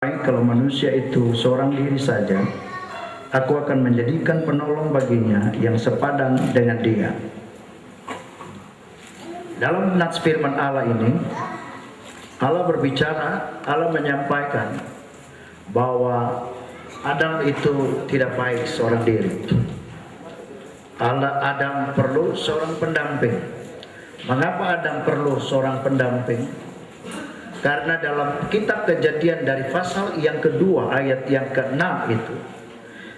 Kalau manusia itu seorang diri saja, aku akan menjadikan penolong baginya yang sepadan dengan dia. Dalam nats firman Allah ini, Allah berbicara, Allah menyampaikan bahwa Adam itu tidak baik seorang diri. Adam perlu seorang pendamping. Mengapa Adam perlu seorang pendamping? Karena dalam kitab Kejadian dari pasal yang kedua ayat yang ke-6 itu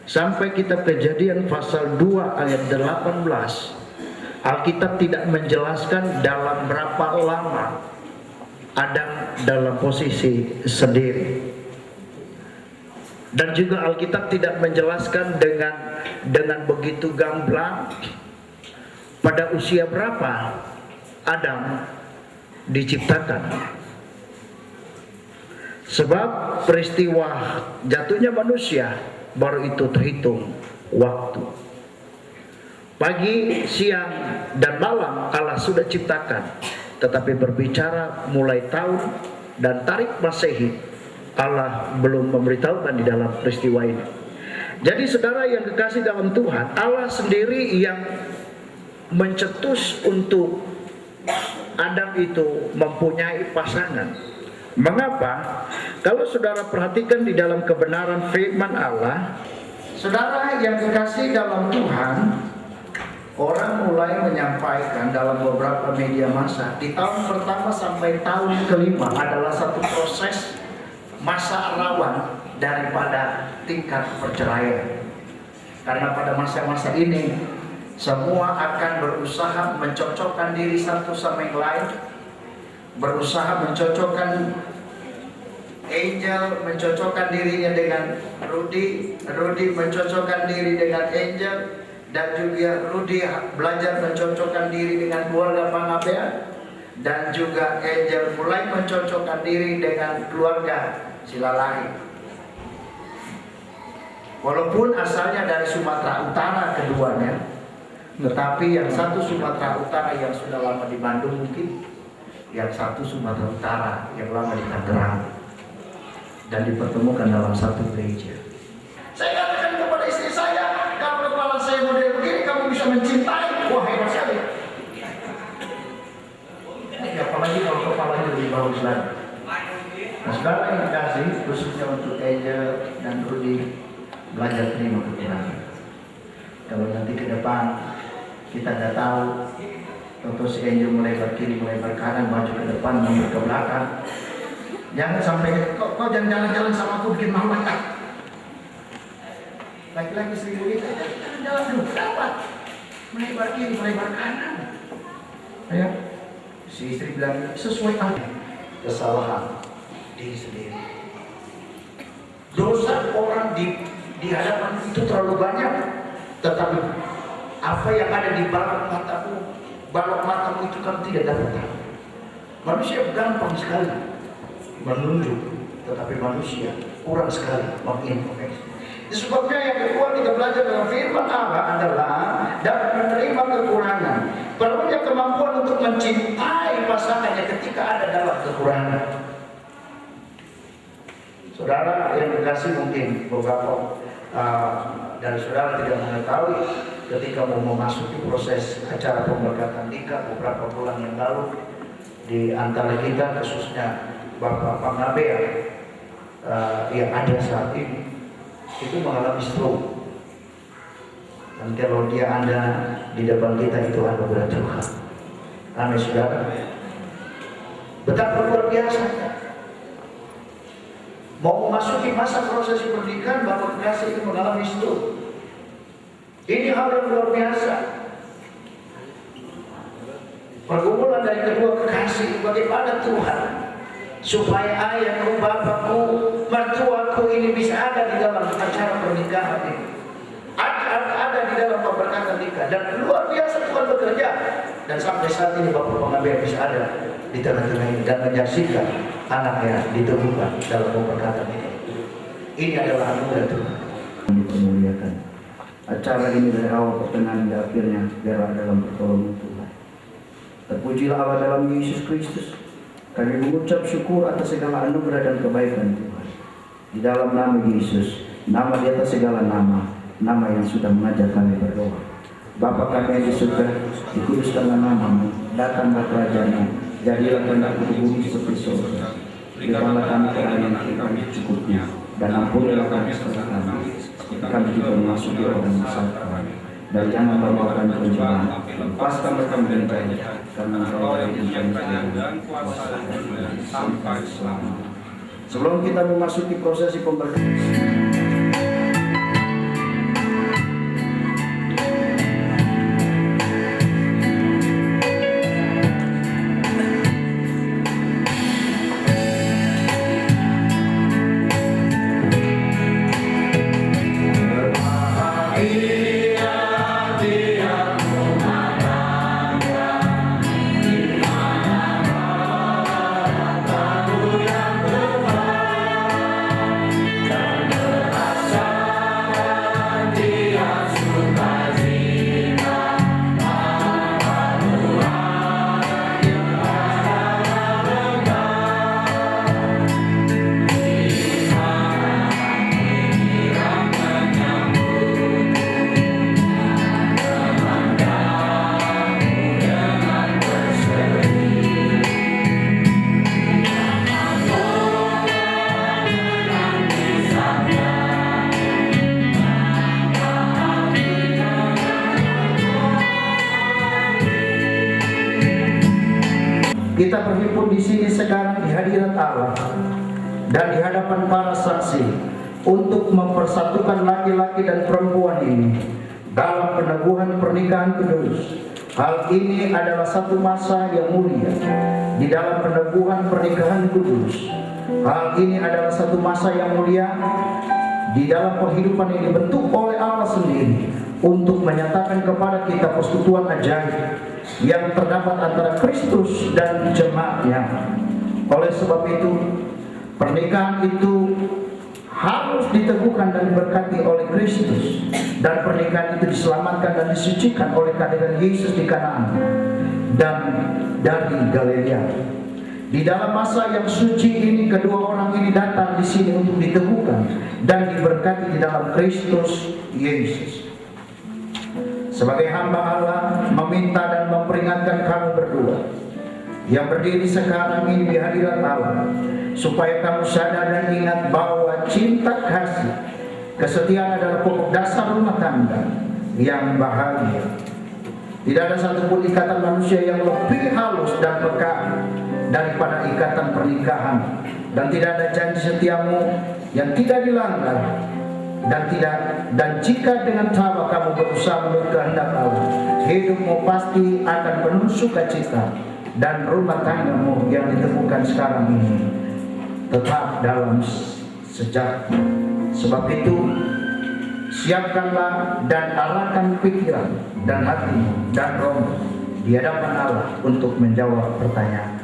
sampai kitab Kejadian pasal 2 ayat 18, Alkitab tidak menjelaskan dalam berapa lama Adam dalam posisi sendiri. Dan juga Alkitab tidak menjelaskan dengan begitu gamblang pada usia berapa Adam diciptakan. Sebab peristiwa jatuhnya manusia baru itu terhitung waktu. Pagi, siang, dan malam Allah sudah ciptakan. Tetapi berbicara mulai tahun dan tarik Masehi, Allah belum memberitahukan di dalam peristiwa ini. Jadi saudara yang kekasih dalam Tuhan, Allah sendiri yang mencetus untuk Adam itu mempunyai pasangan. Mengapa? Kalau saudara perhatikan di dalam kebenaran firman Allah, saudara yang kekasih dalam Tuhan, orang mulai menyampaikan dalam beberapa media massa, di tahun pertama sampai tahun kelima adalah satu proses masa rawan daripada tingkat perceraian. Karena pada masa-masa ini semua akan berusaha mencocokkan diri satu sama yang lain, berusaha mencocokkan Angel, mencocokkan dirinya dengan Rudy mencocokkan diri dengan Angel, dan juga Rudy belajar mencocokkan diri dengan keluarga Pangabean, dan juga Angel mulai mencocokkan diri dengan keluarga Silalahi. Walaupun asalnya dari Sumatera Utara keduanya, tetapi yang satu Sumatera Utara yang sudah lama di Bandung mungkin, yang satu Sumatera Utara yang lama di Tangerang, dan dipertemukan dalam satu gereja. Saya katakan kepada istri saya, kalau kepala saya model begini, kamu bisa mencintai. Wah, hebat sekali. Apalagi kalau kepalanya lebih bagus lagi. Nah, saudara yang kasih, khususnya untuk Angel dan Rudy, belajar terima kekurangan. Kalau nanti ke depan kita tidak tahu, tentu si Angel melebar kiri, melebar kanan, maju ke depan, mundur ke belakang. Jangan sampai kau jangan jalan-jalan sama aku bikin malu tak. Laki-laki seribu itu jalan dulu, dapat melebar kiri, melebar kanan. Ya, si istri bilang sesuai kesalahan diri sendiri. Dosa orang di hadapan itu terlalu banyak, tetapi apa yang ada di balok matamu itu kan tidak dapat tahu. Manusia gampang sekali menunjuk, tetapi manusia kurang sekali mengintrospeksi. Sebabnya yang kedua kita belajar dalam firman Allah adalah dapat menerima kekurangan. Perlunya kemampuan untuk mencintai pasangannya ketika ada dalam kekurangan. Saudara yang dikasih, mungkin beberapa dari saudara tidak mengetahui ketika mau memasuki proses acara pemberkatan nikah beberapa bulan yang lalu, di antara kita khususnya Bapak Pangabean yang ada saat ini itu mengalami stroke. Dan kalau dia ada di depan kita, itu anugerah Tuhan. Amin, saudara. Betapa luar biasa. Mau memasuki masa prosesi pernikahan, Bapak kekasih itu mengalami stroke. Ini hal yang luar biasa. Pergumulan dari kedua kekasih, bagaimana Tuhan supaya ayahku, bapakku, mertuaku ini bisa ada di dalam acara pernikahan ini, ada di dalam pemberkatan nikah. Dan luar biasa Tuhan bekerja, dan sampai saat ini Bapak Pangabean bisa ada di tengah-tengah ini dan menyaksikan anaknya ditemukan dalam pemberkatan ini. Ini adalah anugerah Tuhan. Dipermuliakan acara ini dari awal pertengahan hingga akhirnya biarlah dalam pertolongan Tuhan. Terpujilah Allah dalam Yesus Kristus. Kami mengucap syukur atas segala anugerah dan kebaikan Tuhan. dalam nama Yesus, nama di atas segala nama, nama yang sudah mengajar kami berdoa. Bapa kami yang di surga, dikuduskanlah namamu, datanglah kerajaan-Mu, jadilah kehendak-Mu di bumi seperti surga. Berikanlah kami keadaan kami cukupnya, dan ampunilah kami kesalahan kami, seperti kami juga memasuki orang yang salah kami. Dan jangan bawa kami ke pencobaan, lepaskanlah kami dari jahat, karena Engkau yang mempunyai dan kuasa dan sampai selamanya. Sebelum kita memasuki prosesi pemberkatan, kita berhimpun di sini sekarang di hadirat Allah dan di hadapan para saksi untuk mempersatukan laki-laki dan perempuan ini dalam peneguhan pernikahan kudus. Hal ini adalah satu masa yang mulia di dalam peneguhan pernikahan kudus. Hal ini adalah satu masa yang mulia di dalam kehidupan yang dibentuk oleh Allah sendiri untuk menyatakan kepada kita persekutuan ajaib yang terdapat antara Kristus dan jemaatnya. Oleh sebab itu, pernikahan itu harus diteguhkan dan diberkati oleh Kristus, dan pernikahan itu diselamatkan dan disucikan oleh kehadiran Yesus di Kanaan dan dari Galilea. Di dalam masa yang suci ini, kedua orang ini datang di sini untuk diteguhkan dan diberkati di dalam Kristus Yesus. Sebagai hamba Allah, meminta dan memperingatkan kamu berdua yang berdiri sekarang ini di hadirat Allah, supaya kamu sadar dan ingat bahwa cinta kasih, kesetiaan adalah pokok dasar rumah tangga yang bahagia. Tidak ada satupun ikatan manusia yang lebih halus dan peka daripada ikatan pernikahan, dan tidak ada janji setiamu yang tidak dilanggar. Dan jika dengan tabah kamu berusaha menurut kehendak Allah, hidupmu pasti akan penuh sukacita, dan rumah tanggamu yang ditemukan sekarang ini tetap dalam sejati. Sebab itu, siapkanlah dan arahkan pikiran dan hatimu dan rohmu di hadapan Allah untuk menjawab pertanyaan.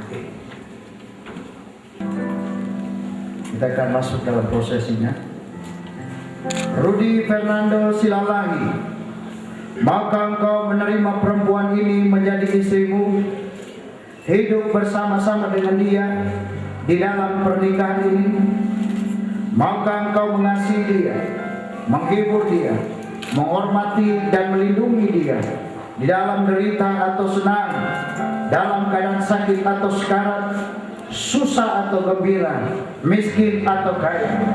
Kita akan masuk dalam prosesinya. Rudi Fernando Silalahi, maka engkau menerima perempuan ini menjadi istrimu, hidup bersama-sama dengan dia di dalam pernikahan ini. Maka engkau mengasihi dia, menghibur dia, menghormati dan melindungi dia di dalam derita atau senang, dalam keadaan sakit atau sekarat, susah atau gembira, miskin atau kaya.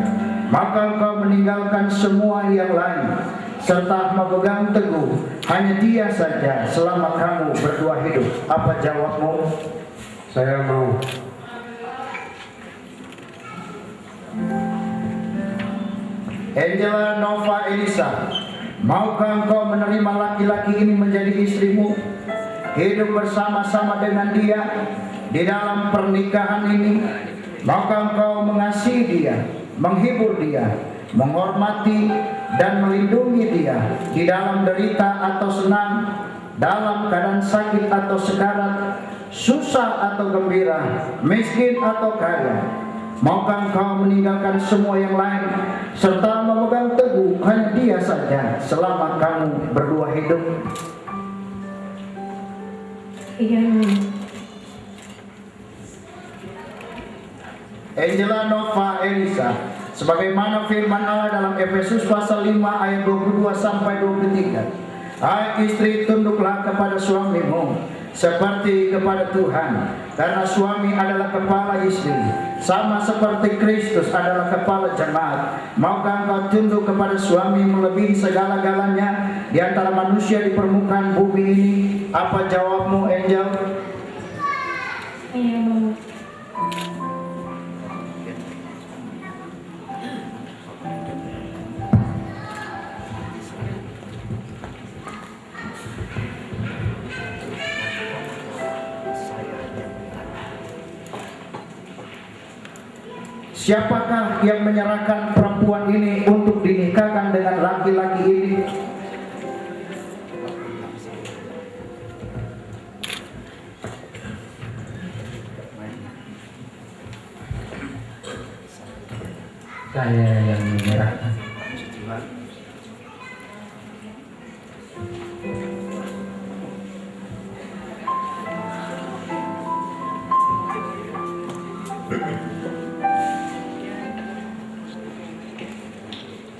Maka engkau meninggalkan semua yang lain, serta memegang teguh hanya dia saja selama kamu berdua hidup. Apa jawabmu? Saya mau. Angela Nova Elisa, maukah engkau menerima laki-laki ini menjadi istrimu, hidup bersama-sama dengan dia di dalam pernikahan ini? Maka engkau mengasihi dia, menghibur dia, menghormati dan melindungi dia di dalam derita atau senang, dalam keadaan sakit atau sekarat, susah atau gembira, miskin atau kaya. Maukah engkau meninggalkan semua yang lain serta memegang teguh hanya dia saja selama kamu berdua hidup? Iya. Angela Nova Elisa, Sebagaimana firman Allah dalam Efesus pasal 5 ayat 22 sampai 23. Hai istri, tunduklah kepada suamimu seperti kepada Tuhan, karena suami adalah kepala istri, sama seperti Kristus adalah kepala jemaat. Maukah engkau tunduk kepada suami melebihi segala-galanya di antara manusia di permukaan bumi ini? Apa jawabmu, Angel? Iya, mau. Siapakah yang menyerahkan perempuan ini untuk dinikahkan dengan laki-laki ini? Saya yang menyerahkan.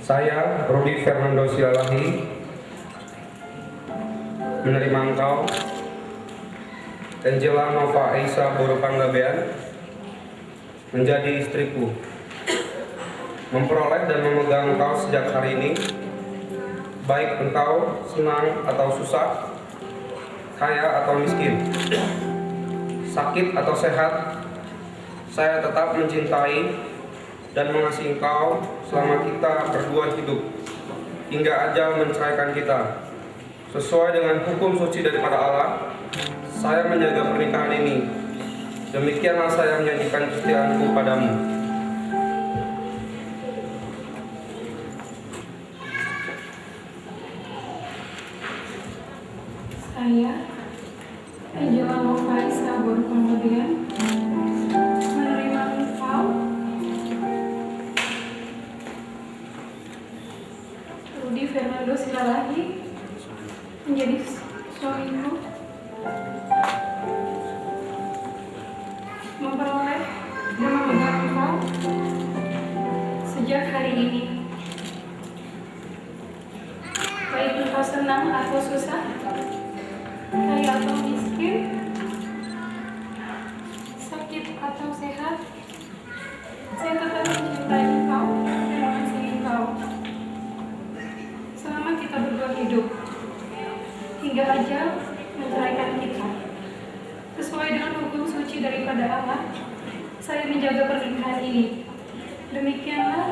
Saya, Rudi Fernando Silalahi, menerima engkau, Angela Nova Aisa Boru Panggabean, menjadi istriku, memperoleh dan memegang engkau sejak hari ini, baik engkau senang atau susah, kaya atau miskin, sakit atau sehat, saya tetap mencintai dan mengasihi engkau selama kita berdua hidup, hingga ajal menceraikan kita. Sesuai dengan hukum suci daripada Allah, saya menjaga pernikahan ini. Demikianlah saya menyanyikan kesetiaanku padamu. Saya, Angela Nova Aisa Boru Panggabean, menerima engkau, Rudi Fernando Silalahi, menjadi suamiku, memperoleh dan memegang engkau sejak hari ini, baik engkau senang atau susah, kaya atau miskin, sakit atau sehat, saya tetap mencintai engkau dan mengasihi engkau selama kita berdua hidup, hingga ajal menceraikan kita. Sesuai dengan hukum suci daripada Allah, saya menjaga pernikahan ini. Demikianlah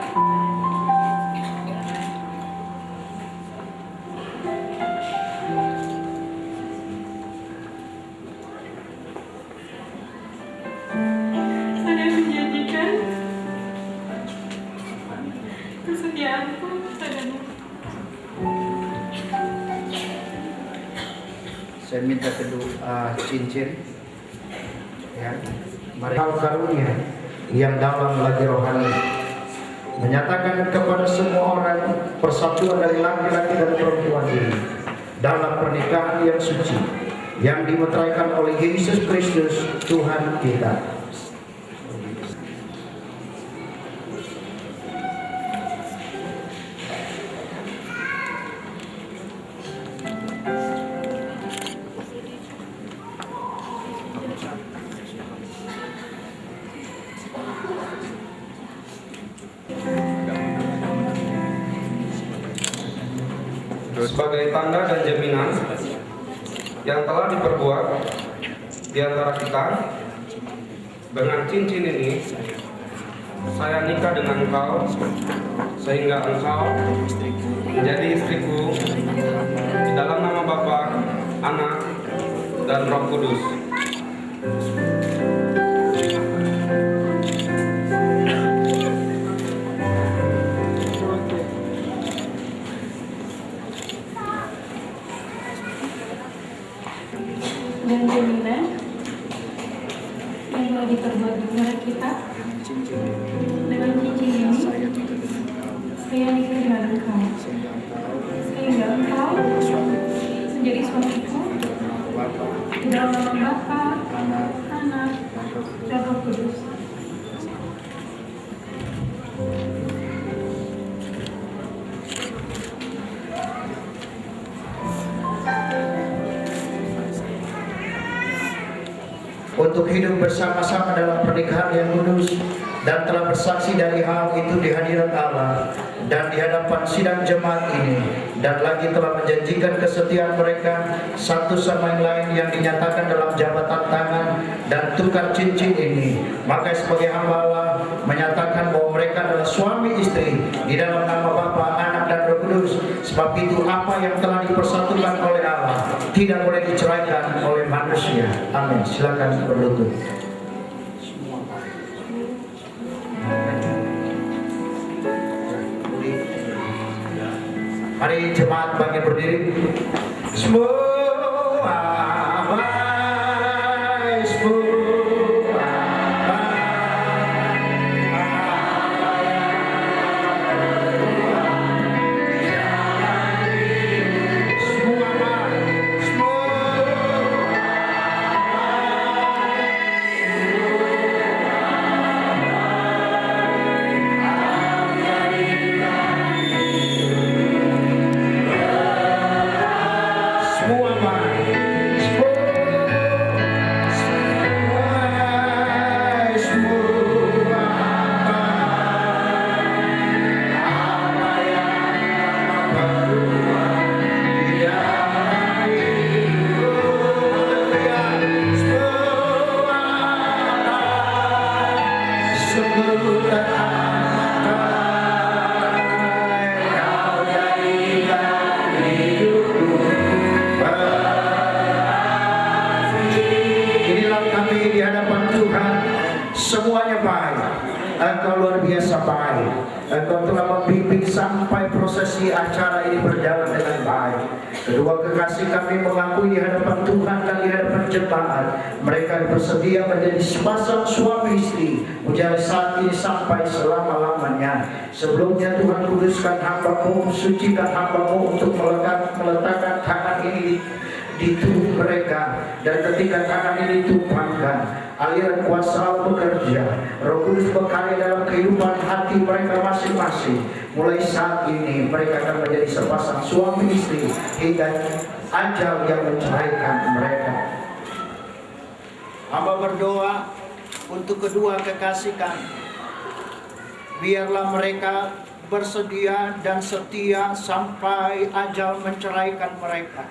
saya menjanjikan kesetiaanku padamu. Saya minta kedua cincin, ya. Mari hal karunia yang dalam lagi rohani menyatakan kepada semua orang persatuan dari laki-laki dan perempuan ini dalam pernikahan yang suci yang dimeteraikan oleh Yesus Kristus Tuhan kita. Sebagai tanda dan jaminan yang telah diperbuat di antara kita, dengan cincin ini saya nikah dengan engkau, sehingga engkau menjadi istriku di dalam nama Bapa, Anak, dan Roh Kudus. Dan jaminan yang telah diperbuat di antara kita, dengan cincin ini saya nikah dengan engkau, sehingga engkau menjadi suamiku di dalam nama Bapa, Anak, dan Roh Kudus. untuk hidup bersama-sama dalam pernikahan yang kudus, dan telah bersaksi dari hal itu di hadirat Allah dan di hadapan sidang jemaat ini, dan lagi telah menjanjikan kesetiaan mereka satu sama yang lain yang dinyatakan dalam jabatan tangan dan tukar cincin ini. Maka sebagai hamba Allah menyatakan bahwa mereka adalah suami istri di dalam nama Bapa, Anak dan Roh Kudus. Sebab itu apa yang telah dipersatukan oleh Allah tidak boleh diceraikan oleh manusia. Amin. Silakan berlutut. Mari jemaat bangkit berdiri. Semua baik, semua semuanya baik. Engkau luar biasa baik. Engkau telah membimbing sampai prosesi acara ini berjalan dengan baik. Kedua kekasih kami mengakui di hadapan Tuhan dan di hadapan jemaat, mereka bersedia menjadi sepasang suami istri mulai saat ini sampai selama-lamanya. Sebelumnya Tuhan kuduskan hamba-Mu, sucikan hamba-Mu untuk meletakkan tangan ini di tubuh mereka, dan ketika tangan ini ditumpangkan, aliran kuasa Allah bekerja, Roh Kudus berkarya dalam kehidupan hati mereka masing-masing. Mulai saat ini mereka akan menjadi sepasang suami istri hingga ajal yang menceraikan mereka. Hamba berdoa untuk kedua kekasih kami, biarlah mereka bersedia dan setia sampai ajal menceraikan mereka.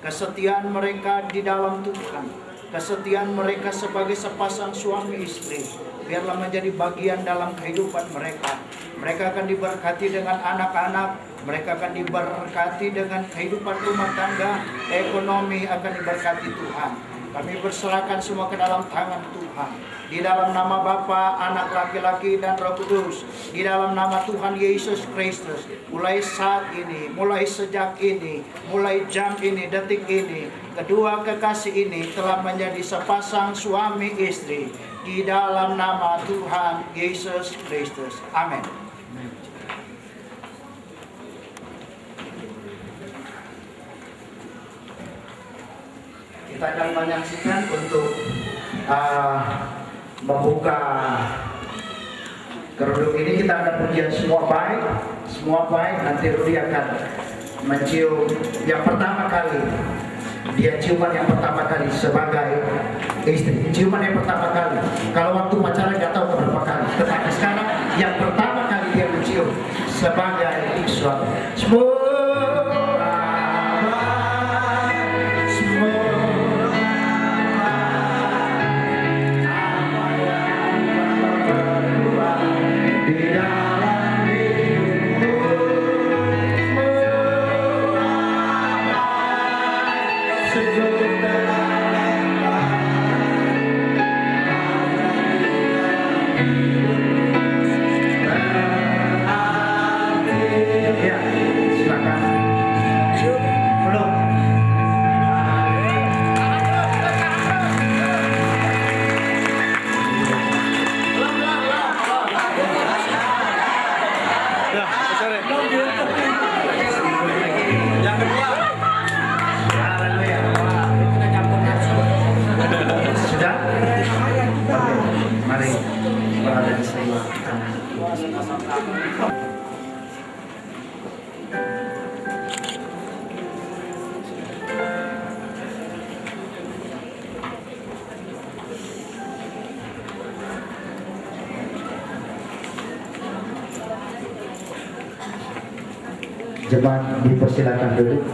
Kesetiaan mereka di dalam Tuhan, kesetiaan mereka sebagai sepasang suami istri, biarlah menjadi bagian dalam kehidupan mereka. Mereka akan diberkati dengan anak-anak, mereka akan diberkati dengan kehidupan rumah tangga, ekonomi akan diberkati Tuhan. Kami berserahkan semua ke dalam tangan Tuhan. Di dalam nama Bapa, Anak laki-laki dan Roh Kudus, di dalam nama Tuhan Yesus Kristus, mulai saat ini, mulai sejak ini, mulai jam ini, detik ini, kedua kekasih ini telah menjadi sepasang suami istri di dalam nama Tuhan Yesus Kristus. Amin. Kita akan menyaksikan untuk membuka kerudung ini. Kita akan pujian semua baik. Nanti Rudi akan mencium yang pertama kali. Dia ciuman yang pertama kali sebagai istri. Ciuman yang pertama kali. Kalau waktu pacaran nggak tahu berapa kali. Tetapi sekarang yang pertama kali dia mencium sebagai suami. Jemaat dipersilakan duduk.